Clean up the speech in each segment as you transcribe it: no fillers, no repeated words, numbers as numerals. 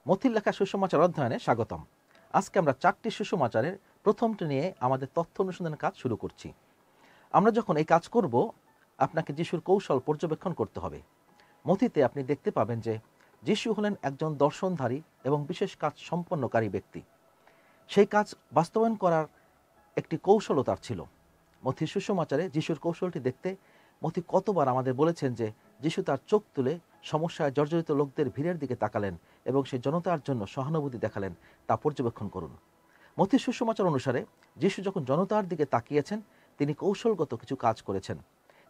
মথির লেখা সুসমাচার অধ্যয়নে স্বাগতম। আজকে আমরা 4টি সুসমাচারের প্রথমটি নিয়ে আমাদের তথ্য অনুসন্ধানের কাজ শুরু করছি। আমরা যখন এই কাজ করব, আপনাকে যিশুর কৌশল পর্যবেক্ষণ করতে হবে। মথিতে আপনি দেখতে পাবেন যে যিশু হলেন একজন দর্শনধারী এবং বিশেষ কাজ সম্পন্নকারী ব্যক্তি। সেই কাজ বাস্তবায়ন করার একটি কৌশলও তার ছিল। মথির সুসমাচারে যিশুর কৌশলটি দেখতে মথি কতবার আমাদের বলেছেন যে যিশু তার চোখ তুলে সমস্যায় জর্জরিত লোকদের ভিড়ের দিকে তাকালেন এবং সেই জনতার জন্য সহানুভূতি দেখালেন, তা পর্যবেক্ষণ করুন। মথির সুসমাচার অনুসারে যিশু যখন জনতার দিকে তাকিয়েছেন, তিনি কৌশলগত কিছু কাজ করেছেন।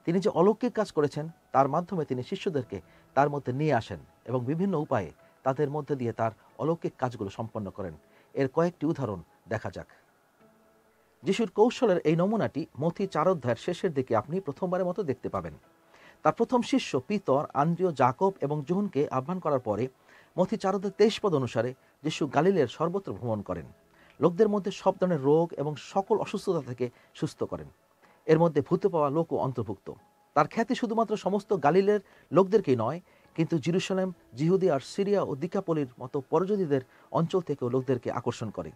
তিনি যে অলৌকিক কাজ করেছেন তার মাধ্যমে তিনি শিষ্যদেরকে তার মধ্যে নিয়ে আসেন এবং বিভিন্ন উপায়ে তাদের মধ্যে দিয়ে তার অলৌকিক কাজগুলো সম্পন্ন করেন। এর কয়েকটি উদাহরণ দেখা যাক। যিশুর কৌশলের এই নমুনাটি মথি 4 অধ্যায়ের শেষের দিকে আপনি প্রথমবারের মতো দেখতে পাবেন। তার প্রথম শিষ্য পিতর, আন্দ্রিয়, জাকব এবং যোহনকে আহ্বান করার পরে মথি 4 অধ্যায় 23 পদ অনুসারে যিশু গালিলের সর্বত্র ভ্রমণ করেন। লোকদের মধ্যে সব ধরনের রোগ এবং সকল অসুস্থতা থেকে সুস্থ করেন। এর মধ্যে ভূতে পাওয়া লোকও অন্তর্ভুক্ত। তার খ্যাতি শুধুমাত্র সমস্ত গালিলের লোকদেরকেই নয়, কিন্তু জেরুসালেম, জিহুদি আর সিরিয়া ও দিকাপলির মতো পরজীদের অঞ্চল থেকেও লোকদেরকে আকর্ষণ করে।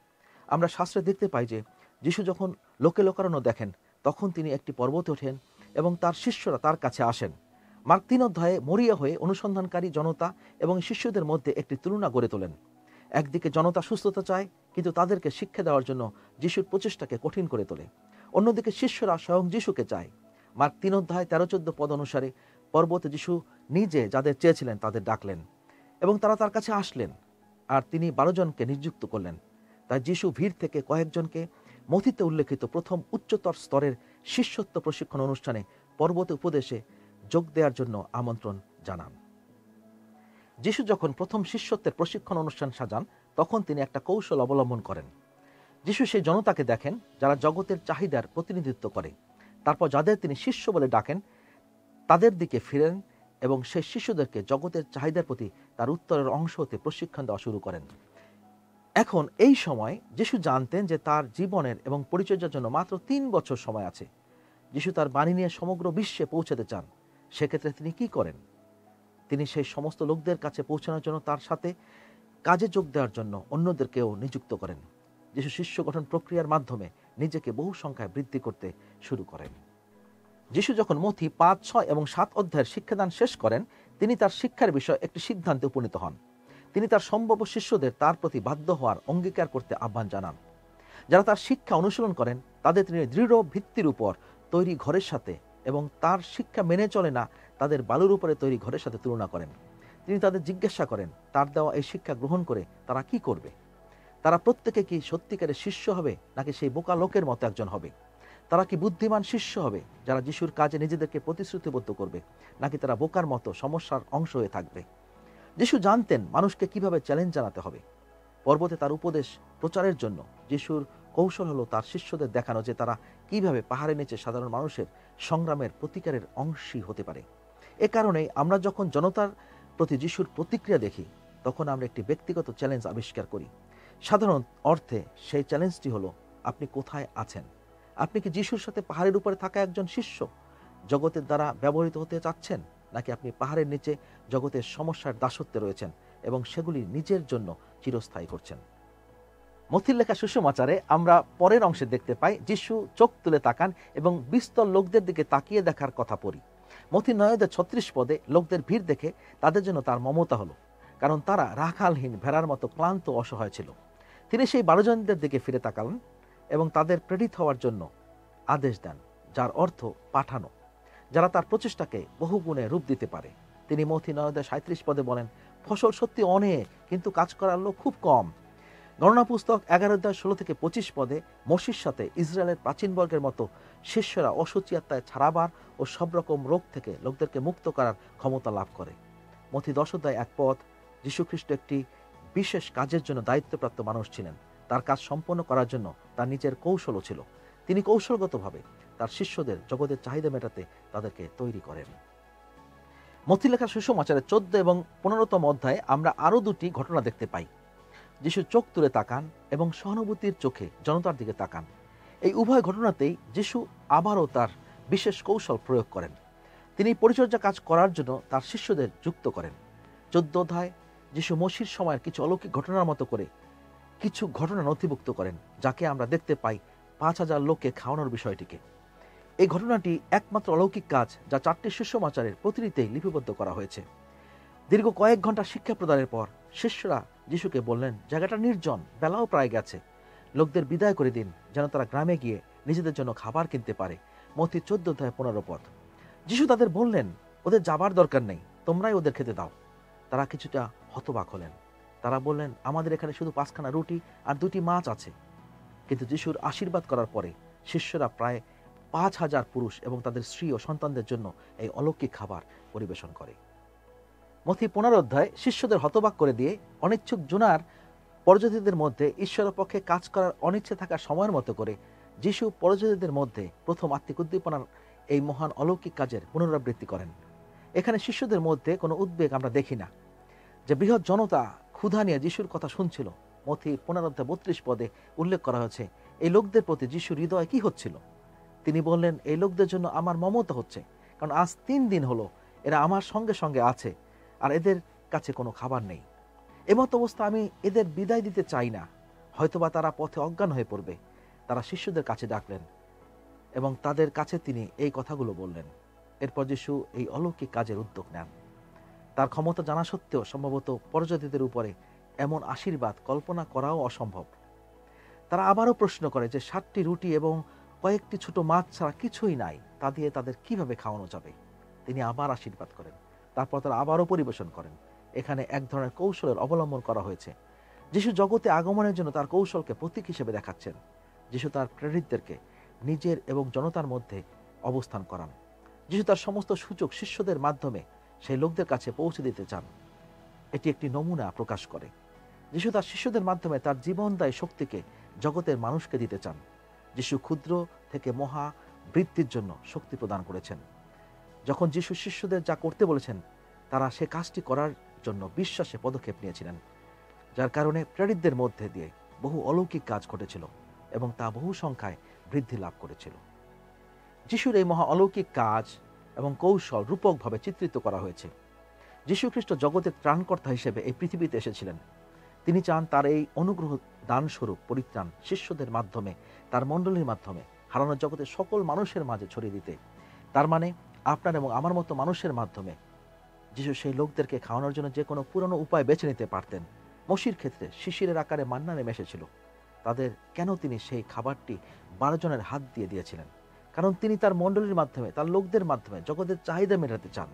আমরা শাস্ত্রে দেখতে পাই যে যিশু যখন লোকে লোকারণ্য দেখেন, তখন তিনি একটি পর্বতে ওঠেন এবং তার শিষ্যরা তার কাছে আসেন। মার্ক 3 অধ্যায়ে মরিয়া হয়ে অনুসন্ধানকারী জনতা এবং শিষ্যদের মধ্যে একটি তুলনা গড়ে তোলেন। একদিকে জনতা সুস্থতা চায়, কিন্তু তাদেরকে শিক্ষা দেওয়ার জন্য যিশুর প্রচেষ্টাকে কঠিন করে তোলে। অন্যদিকে শিষ্যরা স্বয়ং যিশুকে চায়। মার্ক 3 অধ্যায় 13-14 পদ অনুসারে পর্বতে যিশু নিজে যাদের চেয়েছিলেন তাদের ডাকলেন এবং তারা তার কাছে আসলেন, আর তিনি 12 জনকে নিযুক্ত করলেন। তাই যিশু ভিড় থেকে কয়েকজনকে মথিতে উল্লেখিত প্রথম উচ্চতর স্তরের শিষ্যত্ব প্রশিক্ষণ অনুষ্ঠানে পর্বতে উপদেশে যোগ দেওয়ার জন্য আমন্ত্রণ জানান। যিশু যখন প্রথম শিষ্যত্বের প্রশিক্ষণ অনুষ্ঠান সাজান, তখন তিনি একটা কৌশল অবলম্বন করেন। যিশু সেই জনতাকে দেখেন যারা জগতের চাহিদার প্রতিনিধিত্ব করে। তারপর যাদের তিনি শিষ্য বলে ডাকেন, তাদের দিকে ফিরেন এবং সেই শিষ্যদেরকে জগতের চাহিদার প্রতি তার উত্তরের অংশ হতে প্রশিক্ষণ দেওয়া শুরু করেন। এখন এই সময় যিশু জানতেন যে তার জীবনের এবং পরিচর্যার জন্য মাত্র 3 বছর সময় আছে। যিশু তার বাণী নিয়ে সমগ্র বিশ্বে পৌঁছাতে চান। সেক্ষেত্রে তিনি কি করেন? তিনি সেই সমস্ত লোকদের কাছে পৌঁছানোর জন্য তার সাথে কাজে যোগ দেওয়ার জন্য অন্যদেরকেও নিযুক্ত করেন। যিশু শিষ্য গঠন প্রক্রিয়ার মাধ্যমে নিজেকে বহু সংখ্যায় বৃদ্ধি করতে শুরু করেন। যিশু যখন মথি 5, 6 এবং 7 অধ্যায়ের শিক্ষাদান শেষ করেন, তিনি তার শিক্ষার বিষয়ে একটি সিদ্ধান্তে উপনীত হন। তিনি তার সম্ভাব্য শিষ্যদের তার প্রতি বাধ্য হওয়ার অঙ্গীকার করতে আহ্বান জানান। যারা তার শিক্ষা অনুসরণ করেন তাদের তিনি দৃঢ় ভিত্তির উপর তৈরি ঘরের সাথে এবং তার শিক্ষা মেনে চলে না তাদের বালুর উপরে তৈরি ঘরের সাথে তুলনা করেন। তিনি তাদের জিজ্ঞাসা করেন তার দেওয়া এই শিক্ষা গ্রহণ করে তারা কি করবে। তারা প্রত্যেকে কি সত্যিকারের শিষ্য হবে, নাকি সেই বোকা লোকের মতো একজন হবে? তারা কি বুদ্ধিমান শিষ্য হবে যারা যিশুর কাজে নিজেদেরকে প্রতিশ্রুতিবদ্ধ করবে, নাকি তারা বোকার মতো সমস্যার অংশ হয়ে থাকবে? যিশু জানতেন মানুষকে কিভাবে চ্যালেঞ্জ জানাতে হবে। পর্বতে তার উপদেশ প্রচারের জন্য যিশুর কৌশল হলো তার শিষ্যদের দেখানো যে তারা কিভাবে পাহাড়ের নিচে সাধারণ মানুষের সংগ্রামের প্রতিকারের অংশী হতে পারে। এ কারণেই আমরা যখন জনতার প্রতি যিশুর প্রতিক্রিয়া দেখি, তখন আমরা একটি ব্যক্তিগত চ্যালেঞ্জ আবিষ্কার করি। সাধারণ অর্থে সেই চ্যালেঞ্জটি হলো, আপনি কোথায় আছেন? আপনি কি যিশুর সাথে পাহাড়ের উপরে থাকা একজন শিষ্য জগতের দ্বারা ব্যবহৃত হতে চাচ্ছেন, নাকি আপনি পাহাড়ের নিচে জগতের সমস্যার দাসত্বে রয়েছেন এবং সেগুলি নিজের জন্য চিরস্থায়ী করছেন? মথির লেখা সুসমাচারে আমরা পরের অংশে দেখতে পাই যিশু চোখ তুলে তাকান এবং বিস্তর লোকদের দিকে তাকিয়ে দেখার কথা পড়ি। মথি 9 অধ্যায় 36 পদে লোকদের ভিড় দেখে তাদের জন্য তার মমতা হলো, কারণ তারা রাখালহীন ভেড়ার মতো ক্লান্ত অসহায় ছিল। তিনি সেই 12 জনদের দিকে ফিরে তাকালেন এবং তাদের প্রেরিত হওয়ার জন্য আদেশ দেন, যার অর্থ পাঠানো, যারা তার প্রচেষ্টাকে বহুগুণে রূপ দিতে পারে। তিনি মথি 9 অধ্যায় 37 পদে বলেন, ফসল সত্যি অনেক, কিন্তু কাজ করার লোক খুব কম। গণনা পুস্তক 11 অধ্যায় 16 থেকে 25 পদে মোশির সাথে ইসরায়েলের প্রাচীনবর্গের মতো শিষ্যরা অসুচি আত্মায় ছাড়াবার ও সব রকম রোগ থেকে লোকদেরকে মুক্ত করার ক্ষমতা লাভ করে। মথি 10 অধ্যায় 1 পদ, যীশুখ্রিস্ট একটি বিশেষ কাজের জন্য দায়িত্বপ্রাপ্ত মানুষ ছিলেন। তার কাজ সম্পন্ন করার জন্য তার নিজের কৌশলও ছিল। তিনি কৌশলগতভাবে তার শিষ্যদের জগতের চাহিদা মেটাতে তাদেরকে তৈরি করেন। মথি লেখা সুসমাচারের 14 এবং 15তম অধ্যায়ে আমরা আরও 2টি ঘটনা দেখতে পাই। যিশু চোখ তুলে তাকান এবং সহানুভূতির চোখে জনতার দিকে তাকান। এই উভয় ঘটনাতেই যিশু আবারও তার বিশেষ কৌশল প্রয়োগ করেন। তিনি পরিচর্যা কাজ করার জন্য তার শিষ্যদের যুক্ত করেন। 14 অধ্যায় যিশু মসির সময়ের কিছু অলৌকিক ঘটনার মতো করে কিছু ঘটনা নথিভুক্ত করেন, যাকে আমরা দেখতে পাই 5,000 লোককে খাওয়ানোর বিষয়টিকে। এই ঘটনাটি একমাত্র অলৌকিক কাজ যা 4টি সুসমাচারের প্রতিটিতেই লিপিবদ্ধ করা হয়েছে। দীর্ঘ কয়েক ঘন্টা শিক্ষা প্রদানের পর শিষ্যরা যিশুকে বললেন, জায়গাটা নির্জন, বেলাও প্রায় গেছে, লোকদের বিদায় করে দিন যেন তারা গ্রামে গিয়ে নিজেদের জন্য খাবার কিনতে পারে। মথি 14:15 পদ। যিশু তাদের বললেন, ওদের যাবার দরকার নেই, তোমরাই ওদের খেতে দাও। তারা কিছুটা হতবাক হলেন। তারা বললেন, আমাদের এখানে শুধু 5খানা রুটি আর 2টি মাছ আছে। কিন্তু যিশুর আশীর্বাদ করার পরে শিষ্যরা প্রায় 5,000 পুরুষ এবং তাদের স্ত্রী ও সন্তানদের জন্য এই অলৌকিক খাবার পরিবেশন করে। মথি 15 অধ্যায় শিষ্যদের হতবাক করে দিয়ে অনিচ্ছুক জোনার পরজাতিদের মধ্যে ঈশ্বরের পক্ষে কাজ করার অনিচ্ছে থাকার সময়ের মতো করে যিশু পরজাতিদের মধ্যে প্রথম আত্মিক উদ্দীপনার এই মহান অলৌকিক কাজের পুনরাবৃত্তি করেন। এখানে শিষ্যদের মধ্যে কোনো উদ্বেগ আমরা দেখি না। যে বৃহৎ জনতা ক্ষুধা নিয়ে যিশুর কথা শুনছিল, মথি 15 অধ্যায় 32 পদে উল্লেখ করা হয়েছে এই লোকদের প্রতি যিশুর হৃদয় কি হচ্ছিল। তিনি বললেন, এই লোকদের জন্য আমার মমতা হচ্ছে, কারণ আজ 3 দিন হলো এরা আমার সঙ্গে সঙ্গে আছে আর এদের কাছে কোনো খাবার নেই। এমত অবস্থা আমি এদের বিদায় দিতে চাই না, হয়তোবা তারা পথে অজ্ঞান হয়ে পড়বে। তারা শিষ্যদের কাছে ডাকলেন এবং তাদের কাছে তিনি এই কথাগুলো বললেন। এরপর যিশু এই অলৌকিক কাজের উদ্যোগ নেন। তার ক্ষমতা জানা সত্ত্বেও সম্ভবত পরজাতিদের উপরে এমন আশীর্বাদ কল্পনা করাও অসম্ভব। তারা আবারও প্রশ্ন করে যে 7টি রুটি এবং কয়েকটি ছোট মাছ ছাড়া কিছুই নাই, তা দিয়ে তাদের কিভাবে খাওয়ানো যাবে। তিনি আবার আশীর্বাদ করেন, তারপর তারা আবারও পরিবেশন করেন। এখানে এক ধরনের কৌশলের অবলম্বন করা হয়েছে। যিশু জগতে আগমনের জন্য তার কৌশলকে প্রতীক হিসেবে দেখাচ্ছেন। যিশু তার প্রেরিতদেরকে নিজের এবং জনতার মধ্যে অবস্থান করান। যিশু তার সমস্ত সুযোগ শিষ্যদের মাধ্যমে সেই লোকদের কাছে পৌঁছে দিতে চান। এটি একটি নমুনা প্রকাশ করে। যিশু তার শিষ্যদের মাধ্যমে তার জীবনদায়ী শক্তিকে জগতের মানুষকে দিতে চান। যিশু ক্ষুদ্র থেকে মহা বৃদ্ধির জন্য শক্তি প্রদান করেছেন। যখন যিশু শিষ্যদের যা করতে বলেছেন, তারা সে কাজটি করার জন্য বিশ্বাসে পদক্ষেপ নিয়েছিলেন, যার কারণে প্রেরিতদের মধ্যে দিয়ে বহু অলৌকিক কাজ ঘটেছিল এবং তা বহু সংখ্যায় বৃদ্ধি লাভ করেছিল। যিশুর এই মহা অলৌকিক কাজ এবং কৌশল রূপকভাবে চিত্রিত করা হয়েছে। যীশু খ্রিস্ট জগতের ত্রাণকর্তা হিসেবে এই পৃথিবীতে এসেছিলেন। তিনি চান তার এই অনুগ্রহ দানস্বরূপ পরিত্রাণ শিষ্যদের মাধ্যমে, তার মণ্ডলীর মাধ্যমে হারানো জগতের সকল মানুষের মাঝে ছড়িয়ে দিতে। তার মানে আপনার এবং আমার মতো মানুষের মাধ্যমে যিশু সেই লোকদেরকে খাওয়ানোর জন্য যে কোনো পুরনো উপায় বেছে নিতে পারতেন। মসির ক্ষেত্রে শিশিরের আকারে মান্না নেমে এসেছিল। তাদের কেন তিনি সেই খাবারটি 12 জনের হাত দিয়ে দিয়েছিলেন? কারণ তিনি তার মণ্ডলীর মাধ্যমে, তার লোকদের মাধ্যমে জগতের চাহিদা মেটাতে চান।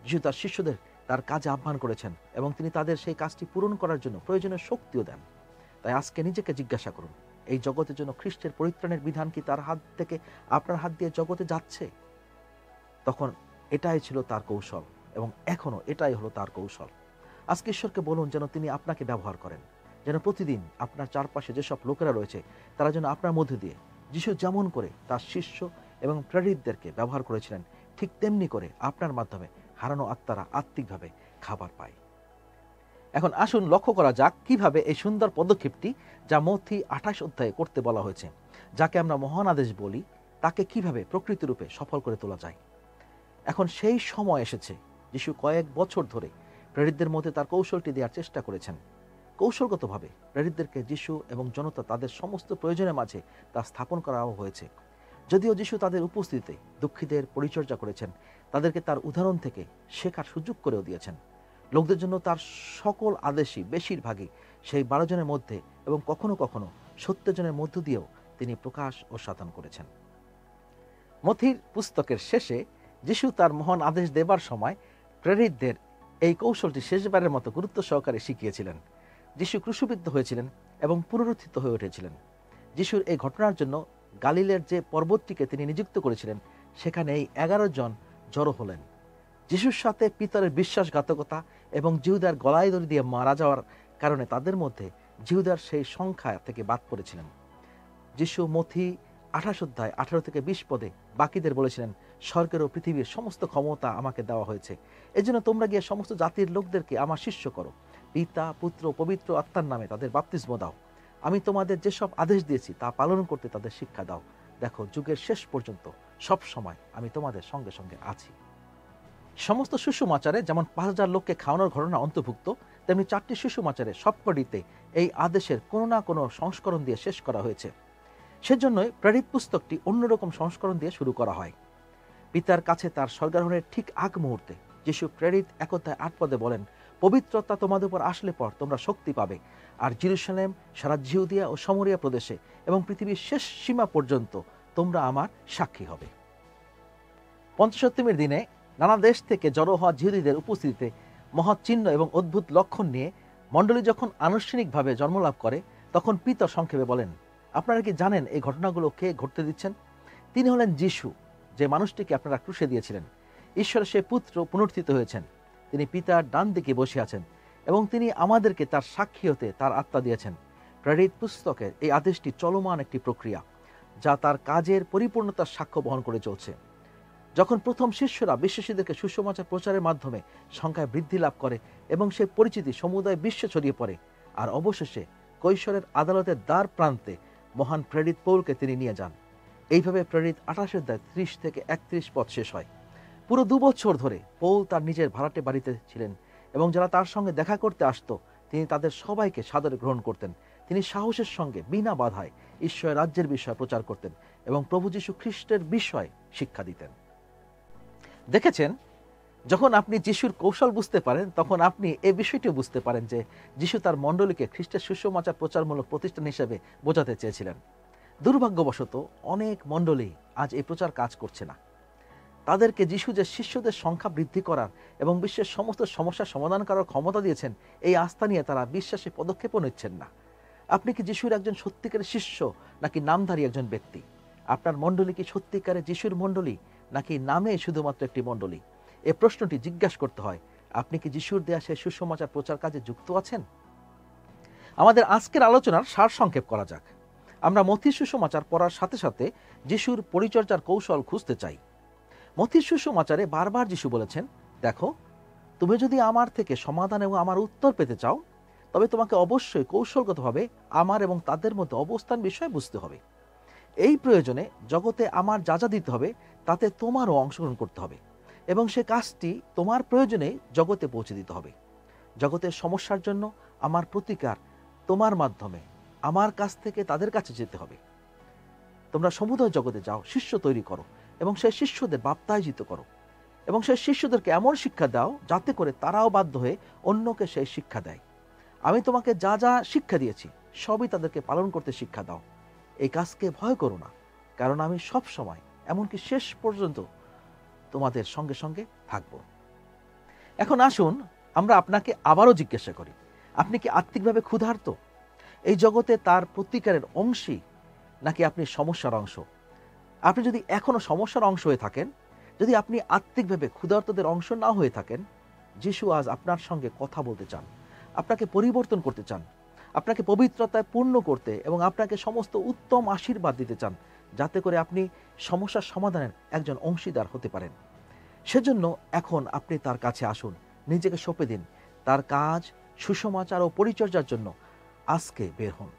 যিশু তার শিষ্যদের তার কাজে আহ্বান করেছেন এবং তিনি তাদের সেই কাজটি পূরণ করার জন্য প্রয়োজনীয় শক্তিও দেন। তাই আজকে নিজেকে জিজ্ঞাসা করুন, এই জগতের জন্য খ্রিস্টের পরিত্রাণের বিধান কি তার হাত থেকে আপনার হাত দিয়ে জগতে যাচ্ছে? তখন এটাই ছিল তার কৌশল এবং এখনো এটাই হলো তার কৌশল। আজকে ঈশ্বরকে বলুন যেন তিনি আপনাকে ব্যবহার করেন, যেন প্রতিদিন আপনার চারপাশে যেসব লোকেরা রয়েছে তারা যেন আপনার মধ্যে দিয়ে যিশু যেমন করে তার শিষ্য এবং প্রেরিতদেরকে ব্যবহার করেছিলেন, ঠিক তেমনি করে আপনার মাধ্যমে হারানো আত্মারা আত্মিকভাবে খাবার পায়। এখন আসুন লক্ষ্য করা যাক কিভাবে এই সুন্দর পদক্ষেপটি, যা মথি 28 অধ্যায়ে করতে বলা হয়েছে, যাকে আমরা মহান আদেশ বলি, তাকে কিভাবে প্রকৃতিরূপে সফল করে তোলা যায়। এখন সেই সময় এসেছে। যিশু কয়েক বছর ধরে প্রেরিতদের মধ্যে তার কৌশলটি দেওয়ার চেষ্টা করেছেন। কৌশলগতভাবে প্রেরিতদেরকে যিশু এবং জনতা তাদের সমস্ত প্রয়োজনের মাঝে তা স্থাপন করাও হয়েছে। যদিও যিশু তাদের উপস্থিতিতে দুঃখীদের পরিচর্যা করেছেন, তাদেরকে তার উদাহরণ থেকে শেখার সুযোগ করেও দিয়েছেন। লোকদের জন্য তার সকল আদেশই বেশিরভাগই সেই 12 জনের মধ্যে এবং কখনো কখনো 70 জনের মধ্য দিয়েও তিনি প্রকাশ ও সাধন করেছেন। মথির পুস্তকের শেষে যিশু তার মহান আদেশ দেবার সময় প্রেরিতদের এই কৌশলটি শেষবারের মতো গুরুত্ব সহকারে শিখিয়েছিলেন। যিশু ক্রুশবিদ্ধ হয়েছিলেন এবং পুনরুত্থিত হয়ে উঠেছিলেন। যিশুর এই ঘটনার জন্য গালিলের যে পর্বতটিকে তিনি নিযুক্ত করেছিলেন, সেখানে এই 11 জন জড়ো হলেন। যিশুর সাথে পিতরের বিশ্বাসঘাতকতা এবং জিহুদার গলায় দড়ি দিয়ে মারা যাওয়ার কারণে তাদের মধ্যে জিহুদার সেই সংখ্যা থেকে বাদ পড়েছিলেন। যিশু মথি 28 অধ্যায় 18 থেকে 20 পদে বাকিদের বলেছিলেন, স্বর্গের ও পৃথিবীর সমস্ত ক্ষমতা আমাকে দেওয়া হয়েছে, এজন্য তোমরা গিয়ে সমস্ত জাতির লোকদেরকে আমার শিষ্য করো, পিতা পুত্র পবিত্র আত্মার নামে তাদের বাপ্তিস্ম দাও। আমি তোমাদের যেসব আদেশ দিয়েছি তা পালন করতে তাদের শিক্ষা দাও। দেখো, যুগের শেষ পর্যন্ত সব সময় আমি তোমাদের সঙ্গে সঙ্গে আছি। সমস্ত সুসমাচারে যেমন 5000 লোককে খাওয়ানোর ঘটনা অন্তর্ভুক্ত, তেমনি 4টি সুসমাচারে সবকটিতে এই আদেশের কোনো না কোনো সংস্করণ দিয়ে শেষ করা হয়েছে। সেজন্যই প্রেরিত পুস্তকটি অন্যরকম সংস্করণ দিয়ে শুরু করা হয়। পিতার কাছে তার স্বর্গারোহণের ঠিক আগ মুহূর্তে যিশু প্রেরিত 1 অধ্যায় 8 পদে বলেন, পবিত্রতা তোমাদের উপর আসলে পর তোমরা শক্তি পাবে, আর জেরুজালেম, সারা জিহুদিয়া ও সামরিয়া প্রদেশে এবং পৃথিবীর শেষ সীমা পর্যন্ত তোমরা আমার সাক্ষী হবে। পঞ্চসপ্তমীর দিনে নানা দেশ থেকে জড়ো হওয়া জিহুদীদের উপস্থিতিতে মহৎ চিহ্ন এবং অদ্ভুত লক্ষণ নিয়ে মণ্ডলী যখন আনুষ্ঠানিকভাবে জন্মলাভ করে, তখন পিতা সংক্ষেপে বলেন, আপনারা কি জানেন এই ঘটনাগুলো কে ঘটতে দিচ্ছেন? তিনি হলেন যিশু, যে মানুষটিকে আপনারা ক্রুশে দিয়েছিলেন। ঈশ্বরের সে পুত্র পুনরুত্থিত হয়েছেন। তিনি পিতার ডান দিকে বসে আছেন এবং তিনি আমাদেরকে তার সাক্ষী হতে তার আত্মা দিয়েছেন। প্রেরিত পুস্তকের এই আদেশটি চলমান একটি প্রক্রিয়া, যা তার কাজের পরিপূর্ণতার সাক্ষ্য বহন করে চলছে। যখন প্রথম শিষ্যরা বিশ্বাসীদেরকে সুসমাচার প্রচারের মাধ্যমে সংখ্যায় বৃদ্ধি লাভ করে এবং সেই পরিচিতি সমুদায় বিশ্বে ছড়িয়ে পড়ে, আর অবশেষে কৈশোরের আদালতের দ্বার প্রান্তে মহান প্রেরিত পৌলকে তিনি নিয়ে যান। এইভাবে প্রেরিত 28 অধ্যায় 30 থেকে 31 পদ শেষ হয়। পুরো 2 বছর ধরে পৌল তার নিজের ভাড়াটে বাড়িতে ছিলেন এবং যারা তার সঙ্গে দেখা করতে আসতো তিনি তাদের সবাইকে সাদরে গ্রহণ করতেন। তিনি সাহসের সঙ্গে বিনা বাধায় ঈশ্বরের রাজ্যের বিষয়ে প্রচার করতেন এবং প্রভু যীশু খ্রিস্টের বিষয়ে শিক্ষা দিতেন। দেখেছেন, যখন আপনি যিশুর কৌশল বুঝতে পারেন, তখন আপনি এই বিষয়টিও বুঝতে পারেন যে যিশু তার মণ্ডলীকে খ্রিস্টের সুসমাচার প্রচারমূলক প্রতিষ্ঠান হিসেবে বোঝাতে চেয়েছিলেন। দুর্ভাগ্যবশত অনেক মণ্ডলী আজ এই প্রচার কাজ করছে না। তাদেরকে যিশু যে শিষ্যদের সংখ্যা বৃদ্ধি করার এবং বিশ্বের সমস্ত সমস্যার সমাধান করার ক্ষমতা দিয়েছেন, এই আস্থা নিয়ে তারা বিশ্বাসী পদক্ষেপও নিচ্ছেন না। আপনি কি যিশুর একজন সত্যিকারের শিষ্য নাকি নামধারী একজন ব্যক্তি? আপনার মণ্ডলী কি সত্যিকারের যিশুর মণ্ডলী নাকি নামে শুধুমাত্র একটি মণ্ডলী? এই প্রশ্নটি জিজ্ঞাসা করতে হয়। আপনি কি যিশুর দেয়া সেই সুসমাচার প্রচার কাজে যুক্ত আছেন? আমাদের আজকের আলোচনার সারসংক্ষেপ করা যাক। আমরা মথির সুসমাচার পড়ার সাথে সাথে যিশুর পরিচর্যার কৌশল খুঁজতে চাই। মথির সুসমাচারে বারবার যিশু বলেছেন, দেখো, তুমি যদি আমার থেকে সমাধান এবং আমার উত্তর পেতে চাও, তবে তোমাকে অবশ্যই কৌশলগতভাবে আমার এবং তাদের মধ্যে অবস্থান বিষয় বুঝতে হবে। এই প্রয়োজনে জগতে আমার যা যা দিতে হবে তাতে তোমারও অংশগ্রহণ করতে হবে এবং সে কাজটি তোমার প্রয়োজনে জগতে পৌঁছে দিতে হবে। জগতের সমস্যার জন্য আমার প্রতিকার তোমার মাধ্যমে আমার কাছ থেকে তাদের কাছে যেতে হবে। তোমরা সমুদয় জগতে যাও, শিষ্য তৈরি করো এবং সেই শিষ্যদের বাপ্তায়জিত করো এবং সেই শিষ্যদেরকে এমন শিক্ষা দাও যাতে করে তারাও বাধ্য হয়ে অন্যকে সেই শিক্ষা দেয়। আমি তোমাকে যা যা শিক্ষা দিয়েছি সবই তাদেরকে পালন করতে শিক্ষা দাও। এই কাজকে ভয় করো না, কারণ আমি সব সময়, এমনকি শেষ পর্যন্ত তোমাদের সঙ্গে সঙ্গে থাকব। এখন আসুন আমরা আপনাকে আবারও জিজ্ঞাসা করি, আপনি কি আত্মিকভাবে ক্ষুধার্ত? এই জগতে তার প্রতিকারের অংশী নাকি আপনি সমস্যার অংশ? আপনি যদি এখনো সমস্যার অংশ হয়ে থাকেন, যদি আপনি আত্মিকভাবে ক্ষুধার্তদের অংশ না হয়ে থাকেন, যিশু আজ আপনার সঙ্গে কথা বলতে চান, আপনাকে পরিবর্তন করতে চান, আপনাকে পবিত্রতায় পূর্ণ করতে এবং আপনাকে সমস্ত উত্তম আশীর্বাদ দিতে চান, যাতে করে আপনি সমস্যার সমাধানের একজন অংশীদার হতে পারেন। সেজন্য এখন আপনি তার কাছে আসুন, নিজেকে সঁপে দিন। তার কাজ, সুসমাচার ও পরিচর্যার জন্য আজকে বের হন।